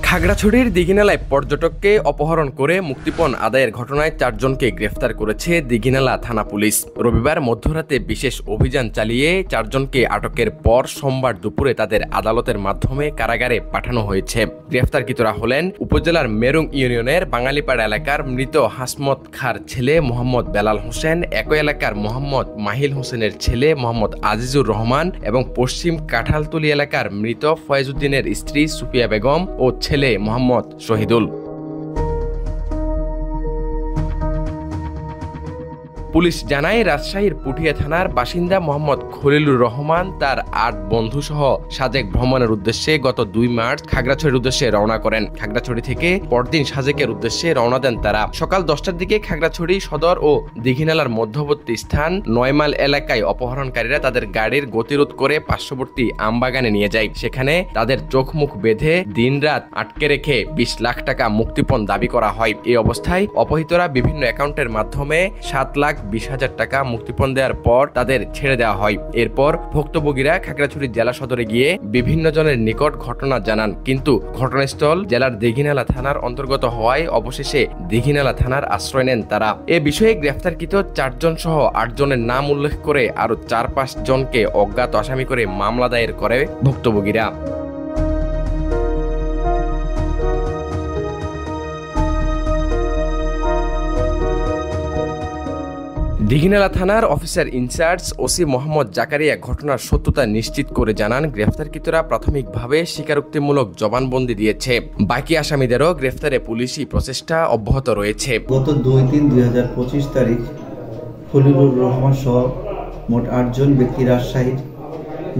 খাগড়াছড়ির দীঘিনালায় পর্যটককে অপহরণ করে মুক্তিপণ আদায়ের ঘটনায় 4 জনকে গ্রেফতার করেছে দীঘিনালা থানা পুলিশ। রবিবার মধ্যরাতে বিশেষ অভিযান চালিয়ে 4 জনকে আটকের পর সোমবার দুপুরে তাদের আদালতের মাধ্যমে কারাগারে পাঠানো হয়েছে। গ্রেফতারকৃতরা হলেন উপজেলার মেরুং ইউনিয়নের বাঙালিপাড়া এলাকার মৃত হাসমত খার ছেলে মোহাম্মদ বেলাল হোসেন, একই এলাকার মোহাম্মদ মাহিল হোসেনের ছেলে মোহাম্মদ আজিজুর রহমান এবং পশ্চিম কাঁঠালতলী এলাকার মৃত ফয়েজউদ্দিনের স্ত্রী সুফিয়া বেগম ও ছেলে মোহাম্মদ শহীদুল। পুলিশ জানায়, রাজশাহীর পুঠিয়া থানার বাসিন্দা মোহাম্মদ খলিলুর রহমান তার 8 বন্ধু সহ সাজেক ভ্রমণের উদ্দেশ্যে গত 2 মার্চ খাগড়াছড়ির উদ্দেশ্যে রওনা করেন। খাগড়াছড়ি থেকে পরদিন সাজেকের উদ্দেশ্যে রওনা দেন তারা। সকাল 10টার দিকে খাগড়াছড়ি সদর ও দীঘিনালার মধ্যবর্তী স্থান 9 মাইল এলাকায় অপহরণকারীরা তাদের গাড়ির গতিরোধ করে পার্শ্ববর্তী আমবাগানে নিয়ে যায়। সেখানে তাদের চোখ মুখ বেঁধে দিনরাত আটকে রেখে 20 লাখ টাকা মুক্তিপণ দাবি করা হয়। এই অবস্থায় অপহৃতরা বিভিন্ন অ্যাকাউন্টের মাধ্যমে 7,20,000 টাকা মুক্তিপণ দেওয়ার পর তাদের ছেড়ে দেওয়া হয়। এরপর ভুক্তভোগীরা খাগড়াছড়ি জেলা সদরে গিয়ে বিভিন্ন জনের নিকট ঘটনা জানান, কিন্তু ঘটনাস্থল জেলার দীঘিনালা থানার অন্তর্গত হওয়ায় অবশেষে দীঘিনালা থানার আশ্রয় নেন তারা। এ বিষয়ে গ্রেফতারকৃত 4 জন সহ 8 জনের নাম উল্লেখ করে আরো 4-5 জনকে অজ্ঞাত আসামি করে মামলা দায়ের করে ভুক্তভোগীরা। দীঘিনালা থানার officer in charge OC Mohammad Zakaria ঘটনার সত্যতা নিশ্চিত করে জানান, গ্রেফতারকৃতরা প্রাথমিকভাবে স্বীকারোক্তিমূলক জবানবন্দি দিয়েছে। বাকি আসামিদেরও গ্রেফতারে পুলিশি প্রচেষ্টা অব্যাহত রয়েছে। গত 2-3-2025 তারিখ খলিলুর রহমান সহ মোট 8 জন ব্যক্তি রাজশাহীর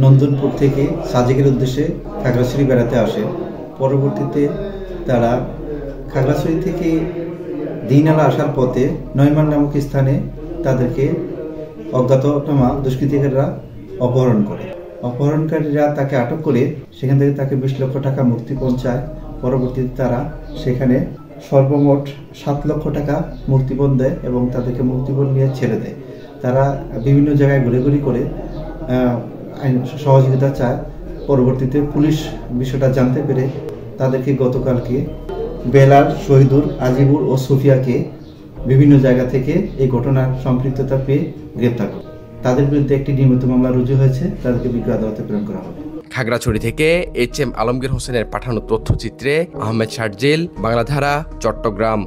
নন্দনপুর থেকে সাজেকের উদ্দেশ্যে খাগড়াছড়ি বেড়াতে আসে। পরবর্তীতে তারা খাগড়াছড়ি থেকে দীঘিনালা আসার পথে 9 মাইল নামক স্থানে তাদেরকে অজ্ঞাতনামা দুষ্কৃতিকারীরা অপহরণ করে। অপহরণকারীরা তাকে আটক করে সেখান থেকে তাকে 20 লক্ষ টাকা মুক্তিপণ চায়। পরবর্তীতে তারা সেখানে সর্বমোট 7 লক্ষ টাকা মুক্তিপণ দেয় এবং তাদেরকে মুক্তিপণ নিয়ে ছেড়ে দেয়। তারা বিভিন্ন জায়গায় ঘুরে করে আইন সহযোগিতা চায়। পরবর্তীতে পুলিশ বিষয়টা জানতে পেরে তাদেরকে গতকালকে বেলাল, শহীদুল, আজিবুর ও সুফিয়াকে বিভিন্ন জায়গা থেকে এই ঘটনার সম্পৃক্ততা পেয়ে গ্রেপ্তার করে। তাদের বিরুদ্ধে একটি নিয়মিত মামলা রুজু হয়েছে, তাদেরকে বিজ্ঞ আদালতে প্রেরণ করা হবে। খাগড়াছড়ি থেকে HM আলমগীর হোসেনের পাঠানো তথ্যচিত্রে আহমেদ শারজিল, বাংলাধারা, চট্টগ্রাম।